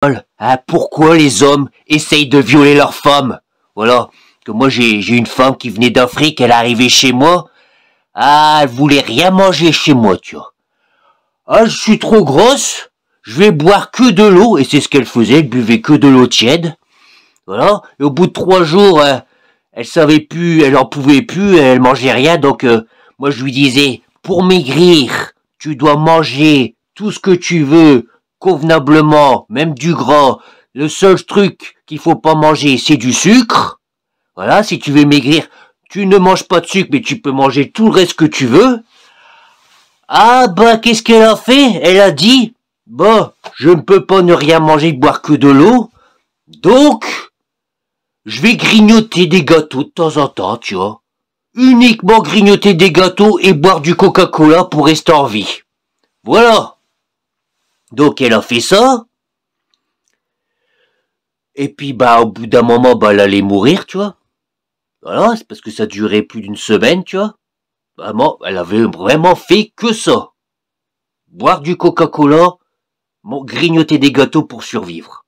Hein, pourquoi les hommes essayent de violer leurs femmes? Voilà, que moi j'ai une femme qui venait d'Afrique, elle est arrivée chez moi. Ah, elle voulait rien manger chez moi, tu vois. Ah, je suis trop grosse, je vais boire que de l'eau, et c'est ce qu'elle faisait, elle buvait que de l'eau tiède. Voilà, et au bout de 3 jours, elle savait plus, elle en pouvait plus, elle mangeait rien, donc moi je lui disais, pour maigrir, tu dois manger tout ce que tu veux, convenablement, même du gras. Le seul truc qu'il faut pas manger, c'est du sucre. Voilà, si tu veux maigrir, tu ne manges pas de sucre, mais tu peux manger tout le reste que tu veux. Ah bah, qu'est-ce qu'elle a fait? Elle a dit, bah, je ne peux pas ne rien manger, boire que de l'eau, donc je vais grignoter des gâteaux de temps en temps, tu vois. Uniquement grignoter des gâteaux et boire du Coca-Cola pour rester en vie. Voilà. Donc elle a fait ça. Et puis bah au bout d'un moment, bah elle allait mourir, tu vois. Voilà, c'est parce que ça durait plus d'une semaine, tu vois. Vraiment, elle avait vraiment fait que ça. Boire du Coca-Cola, grignoter des gâteaux pour survivre.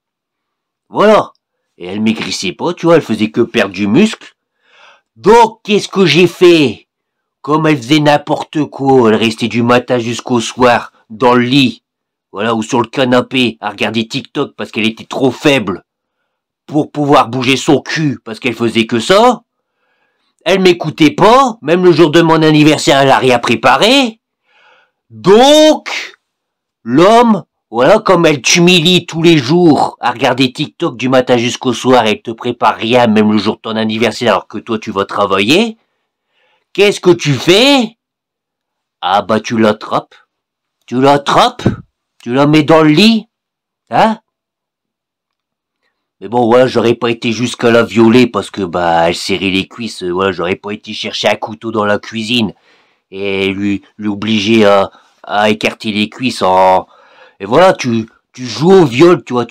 Voilà. Et elle maigrissait pas, tu vois, elle faisait que perdre du muscle. Donc, qu'est-ce que j'ai fait? Comme elle faisait n'importe quoi, elle restait du matin jusqu'au soir, dans le lit, voilà, ou sur le canapé, à regarder TikTok parce qu'elle était trop faible pour pouvoir bouger son cul, parce qu'elle faisait que ça. Elle m'écoutait pas, même le jour de mon anniversaire, elle a rien préparé. Donc, l'homme, voilà, comme elle t'humilie tous les jours à regarder TikTok du matin jusqu'au soir, elle te prépare rien, même le jour de ton anniversaire, alors que toi tu vas travailler. Qu'est-ce que tu fais? Ah bah tu l'attrapes, tu la mets dans le lit, hein? Mais bon, voilà, j'aurais pas été jusqu'à la violer parce que bah elle serrait les cuisses, voilà, j'aurais pas été chercher un couteau dans la cuisine et lui obliger à écarter les cuisses en. Et voilà, tu joues au viol, tu vois,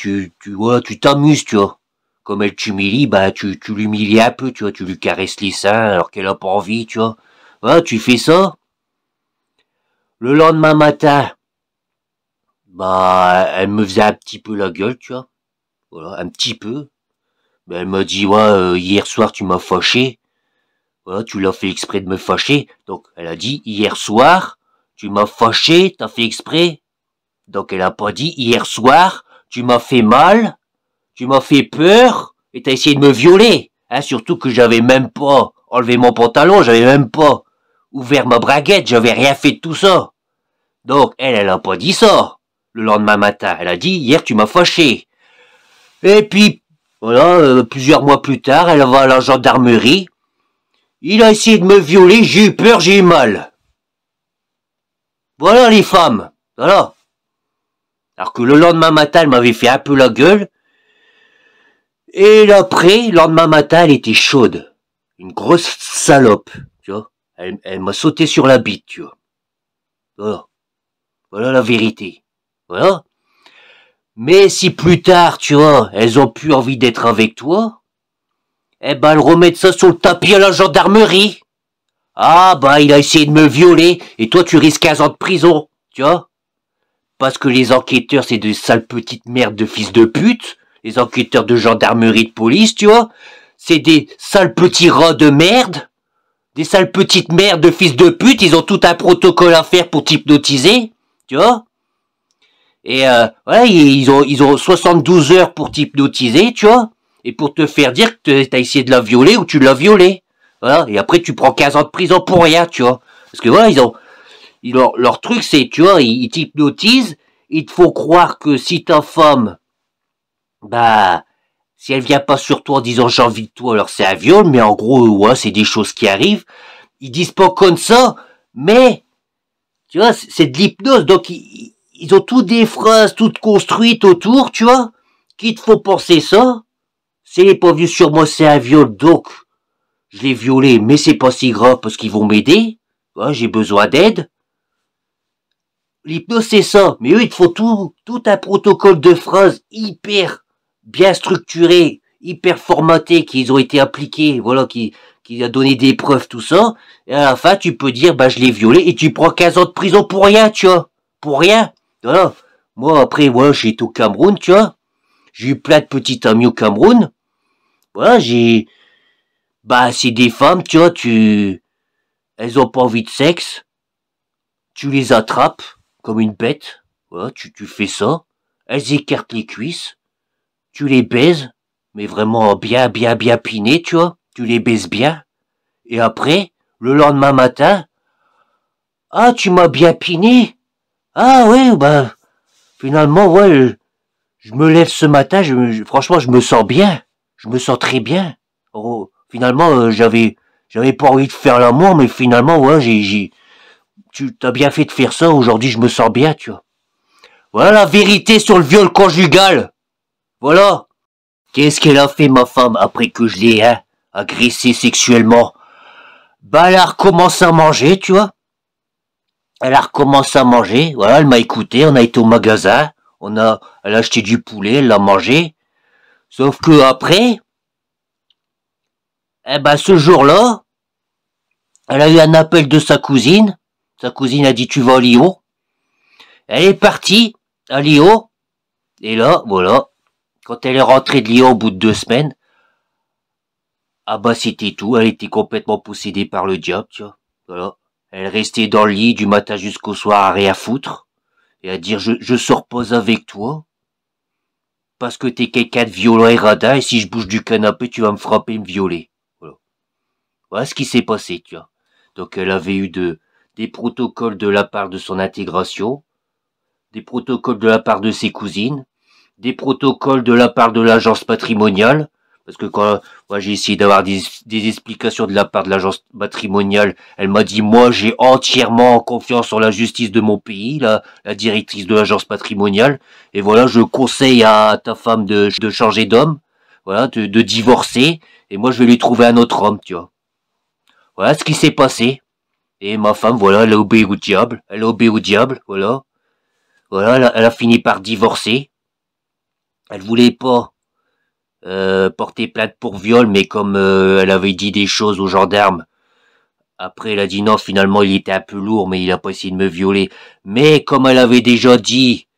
voilà, tu t'amuses, tu vois. Comme elle t'humilie, bah tu l'humilies un peu, tu vois, tu lui caresses les seins alors qu'elle a pas envie, tu vois. Voilà, tu fais ça. Le lendemain matin, bah elle me faisait un petit peu la gueule, tu vois. Voilà, un petit peu. Ben, elle m'a dit, ouais, hier soir tu m'as fâché. Voilà, tu l'as fait exprès de me fâcher. Donc elle a dit, hier soir, tu m'as fâché, t'as fait exprès. Donc elle a pas dit, hier soir, tu m'as fait mal, tu m'as fait peur, et t'as essayé de me violer. Hein, surtout que j'avais même pas enlevé mon pantalon, j'avais même pas ouvert ma braguette, j'avais rien fait de tout ça. Donc elle a pas dit ça. Le lendemain matin, elle a dit, hier tu m'as fâché. Et puis, voilà, plusieurs mois plus tard, elle va à la gendarmerie. Il a essayé de me violer, j'ai eu peur, j'ai eu mal. Voilà les femmes, voilà. Alors que le lendemain matin, elle m'avait fait un peu la gueule. Et après, le lendemain matin, elle était chaude. Une grosse salope, tu vois. Elle m'a sauté sur la bite, tu vois. Voilà. Voilà la vérité. Voilà. Mais si plus tard, tu vois, elles ont plus envie d'être avec toi, eh ben, elles remettent ça sur le tapis à la gendarmerie. Ah, bah, il a essayé de me violer, et toi, tu risques 15 ans de prison, tu vois. Parce que les enquêteurs, c'est de sales petites merdes de fils de pute. Les enquêteurs de gendarmerie de police, tu vois. C'est des sales petits rats de merde. Des sales petites merdes de fils de pute. Ils ont tout un protocole à faire pour t'hypnotiser, tu vois. Et voilà, ils ont 72 heures pour t'hypnotiser, tu vois. Et pour te faire dire que t'as essayé de la violer ou tu l'as violée. Voilà. Et après, tu prends 15 ans de prison pour rien, tu vois. Parce que voilà, leur truc, c'est, tu vois, ils t'hypnotisent. Il te faut croire que si ta femme, bah, si elle vient pas sur toi en disant j'ai envie de toi, alors c'est un viol, mais en gros, ouais, c'est des choses qui arrivent. Ils disent pas comme ça, mais, tu vois, c'est de l'hypnose, donc ils ont toutes des phrases toutes construites autour, tu vois, qu'il te faut penser ça. C'est les pas venu sur moi, c'est un viol, donc, je l'ai violé, mais c'est pas si grave parce qu'ils vont m'aider. Ouais, j'ai besoin d'aide. L'hypnose, c'est ça. Mais eux, il te faut tout un protocole de phrases hyper bien structuré, hyper formaté, qui ont été appliqués, voilà, qui a donné des preuves, tout ça. Et à la fin, tu peux dire, bah, je l'ai violé, et tu prends 15 ans de prison pour rien, tu vois. Pour rien. Voilà. Moi, après, voilà, j'ai été au Cameroun, tu vois. J'ai eu plein de petites amies au Cameroun. Voilà, c'est des femmes, tu vois, elles ont pas envie de sexe. Tu les attrapes comme une bête. Voilà, tu fais ça. Elles écartent les cuisses. Tu les baises, mais vraiment bien piné, tu vois. Tu les baises bien. Et après, le lendemain matin, ah, tu m'as bien piné. Ah ouais, bah, finalement, ouais, je me lève ce matin, franchement, je me sens bien. Je me sens très bien. Oh, finalement, j'avais pas envie de faire l'amour, mais finalement, ouais, tu t'as bien fait de faire ça. Aujourd'hui, je me sens bien, tu vois. Voilà la vérité sur le viol conjugal. Voilà. Qu'est-ce qu'elle a fait, ma femme, après que je l'ai, agressée sexuellement? Bah, elle a recommencé à manger, tu vois. Elle a recommencé à manger. Voilà, elle m'a écouté. On a été au magasin. Elle a acheté du poulet, elle l'a mangé. Sauf que après, eh ben, ce jour-là, elle a eu un appel de sa cousine. Sa cousine a dit, tu vas à Lyon. Elle est partie à Lyon. Et là, voilà. Quand elle est rentrée de Lyon au bout de 2 semaines, ah bah c'était tout. Elle était complètement possédée par le diable, tu vois. Voilà. Elle restait dans le lit du matin jusqu'au soir à rien foutre. Et à dire, je sors pas avec toi. Parce que t'es quelqu'un de violent et radin. Et si je bouge du canapé, tu vas me frapper et me violer. Voilà. Voilà ce qui s'est passé, tu vois. Donc elle avait eu des protocoles de la part de son intégration, des protocoles de la part de ses cousines, des protocoles de la part de l'agence patrimoniale, parce que quand moi j'ai essayé d'avoir des explications de la part de l'agence patrimoniale, elle m'a dit moi j'ai entièrement confiance en la justice de mon pays, la directrice de l'agence patrimoniale, et voilà je conseille à ta femme de changer d'homme, voilà de divorcer, et moi je vais lui trouver un autre homme, tu vois. Voilà ce qui s'est passé. Et ma femme, voilà, elle a obéi au diable. Elle a obéi au diable, voilà. Voilà, elle a fini par divorcer. Elle voulait pas porter plainte pour viol, mais comme elle avait dit des choses aux gendarmes, après elle a dit non, finalement il était un peu lourd, mais il a pas essayé de me violer. Mais comme elle avait déjà dit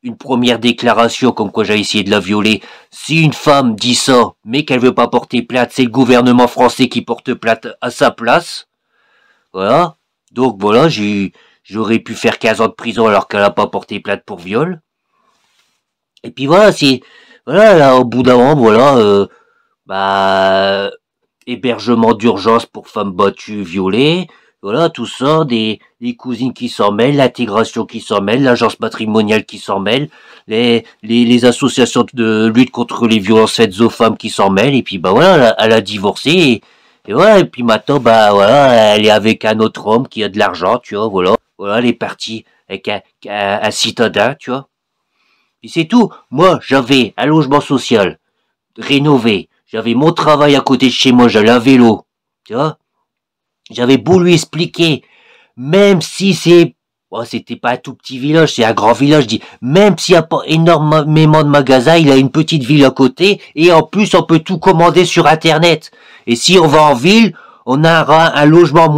une première déclaration comme quoi j'ai essayé de la violer, si une femme dit ça, mais qu'elle veut pas porter plainte, c'est le gouvernement français qui porte plainte à sa place. Voilà. Donc voilà, j'aurais pu faire 15 ans de prison alors qu'elle a pas porté plainte pour viol. Et puis voilà, voilà, là, au bout d'un moment, voilà, bah, hébergement d'urgence pour femmes battues, violées, voilà, tout ça, les cousines qui s'en mêlent, l'intégration qui s'en mêle, l'agence patrimoniale qui s'en mêle, les associations de lutte contre les violences faites aux femmes qui s'en mêlent, et puis bah voilà, elle a divorcé, et voilà, et puis maintenant, bah voilà, elle est avec un autre homme qui a de l'argent, tu vois, voilà, voilà, elle est partie avec un citadin, tu vois. Et c'est tout. Moi, j'avais un logement social rénové. J'avais mon travail à côté de chez moi, j'allais à vélo. Tu vois? J'avais beau lui expliquer, même si c'était pas un tout petit village, c'est un grand village, je dis, même s'il n'y a pas énormément de magasins, il a une petite ville à côté, et en plus, on peut tout commander sur Internet. Et si on va en ville, on aura un logement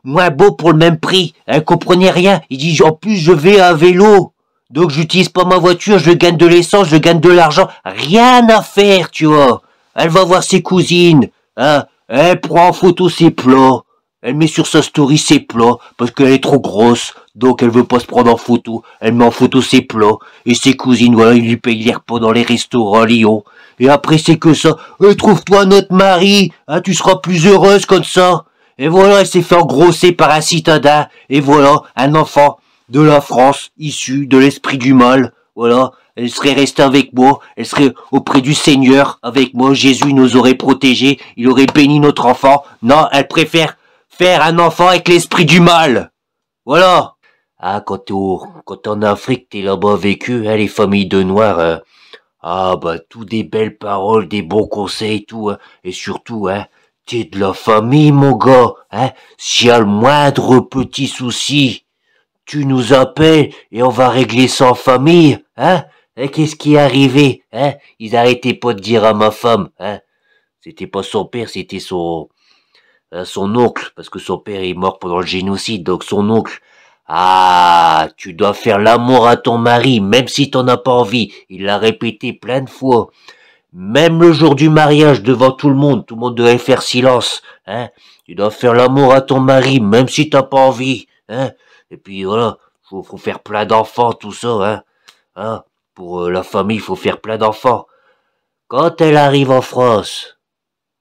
moins beau pour le même prix. Elle comprenait rien. Il dit, en plus, je vais à vélo. Donc, j'utilise pas ma voiture, je gagne de l'essence, je gagne de l'argent. Rien à faire, tu vois. Elle va voir ses cousines, hein. Elle prend en photo ses plats. Elle met sur sa story ses plats, parce qu'elle est trop grosse, donc elle veut pas se prendre en photo. Elle met en photo ses plats, et ses cousines, voilà, ils lui payent les repas dans les restaurants à Lyon. Et après, c'est que ça. Trouve-toi un autre mari, hein, tu seras plus heureuse comme ça. Et voilà, elle s'est fait engrosser par un citadin, et voilà, un enfant de la France, issu de l'esprit du mal, voilà. Elle serait restée avec moi, elle serait auprès du Seigneur avec moi, Jésus nous aurait protégés, il aurait béni notre enfant. Non, elle préfère faire un enfant avec l'esprit du mal. Voilà. Ah, quand t'es en Afrique, t'es là-bas avec eux, hein, les familles de Noirs, ah, bah, tout des belles paroles, des bons conseils, tout, hein. Et surtout, hein, t'es de la famille, mon gars, hein. S'il y a le moindre petit souci, tu nous appelles et on va régler ça en famille, hein. Et qu'est-ce qui est arrivé, hein? Ils arrêtaient pas de dire à ma femme, hein. C'était pas son père, c'était son oncle, parce que son père est mort pendant le génocide, donc son oncle Ah, tu dois faire l'amour à ton mari, même si t'en as pas envie. Il l'a répété plein de fois. Même le jour du mariage, devant tout le monde devait faire silence, hein. Tu dois faire l'amour à ton mari, même si t'as pas envie, hein. Et puis voilà, faut faire plein d'enfants, tout ça, hein. Hein. Pour la famille, faut faire plein d'enfants. Quand elle arrive en France,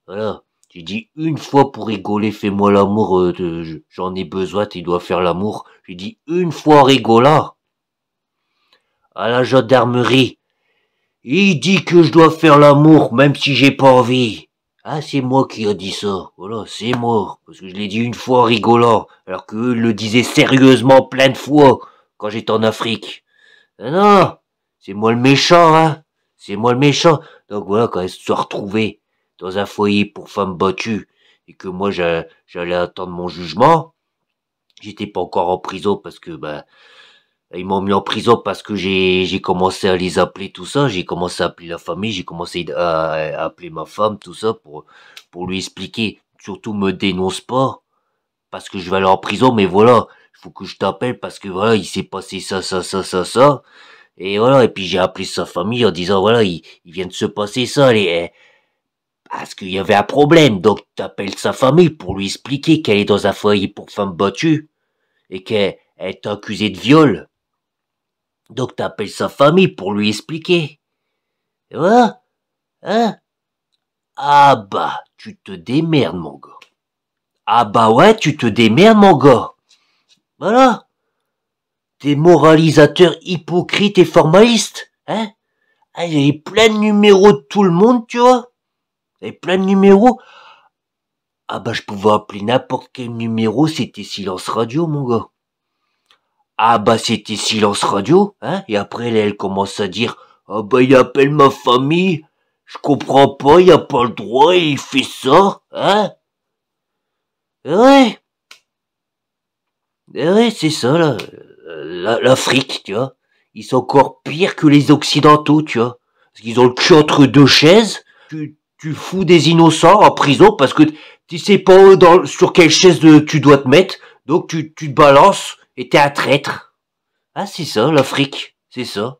voilà, tu dis une fois pour rigoler, fais-moi l'amour, j'en ai besoin, tu dois faire l'amour. Je dis une fois en rigolant, à la gendarmerie. Il dit que je dois faire l'amour même si j'ai pas envie. Ah, c'est moi qui a dit ça. Voilà, c'est moi. Parce que je l'ai dit une fois en rigolant. Alors qu'eux le disaient sérieusement plein de fois quand j'étais en Afrique. Ah non, c'est moi le méchant, hein. C'est moi le méchant. Donc voilà, quand elle se soit retrouvée dans un foyer pour femmes battues et que moi j'allais attendre mon jugement, j'étais pas encore en prison parce que ils m'ont mis en prison parce que j'ai commencé à les appeler, tout ça. J'ai commencé à appeler la famille, j'ai commencé à appeler ma femme, tout ça, pour lui expliquer. Surtout, me dénonce pas, parce que je vais aller en prison, mais voilà, il faut que je t'appelle parce que voilà, il s'est passé ça, ça, ça, ça, ça. Et voilà, et puis j'ai appelé sa famille en disant, voilà, il vient de se passer ça, parce qu'il y avait un problème. Donc, t'appelles sa famille pour lui expliquer qu'elle est dans un foyer pour femmes battues et qu'elle est accusée de viol. Donc t'appelles sa famille pour lui expliquer. Et voilà, hein? Ah bah, tu te démerdes, mon gars. Ah bah ouais, tu te démerdes, mon gars. Voilà. T'es moralisateur hypocrite et formaliste, hein? Ah, il y avait plein de numéros de tout le monde, tu vois? Il y avait plein de numéros. Ah bah, je pouvais appeler n'importe quel numéro, c'était silence radio, mon gars. Ah bah, c'était silence radio, hein? Et après, elle commence à dire, ah bah, il appelle ma famille. Je comprends pas, il a pas le droit et il fait ça, hein? Ouais, ouais, c'est ça, là. L'Afrique, tu vois. Ils sont encore pires que les Occidentaux, tu vois. Parce qu'ils ont le cul entre deux chaises. Tu fous des innocents en prison parce que tu sais pas sur quelle chaise tu dois te mettre. Donc tu te balances et t'es un traître. Ah, c'est ça, l'Afrique. C'est ça.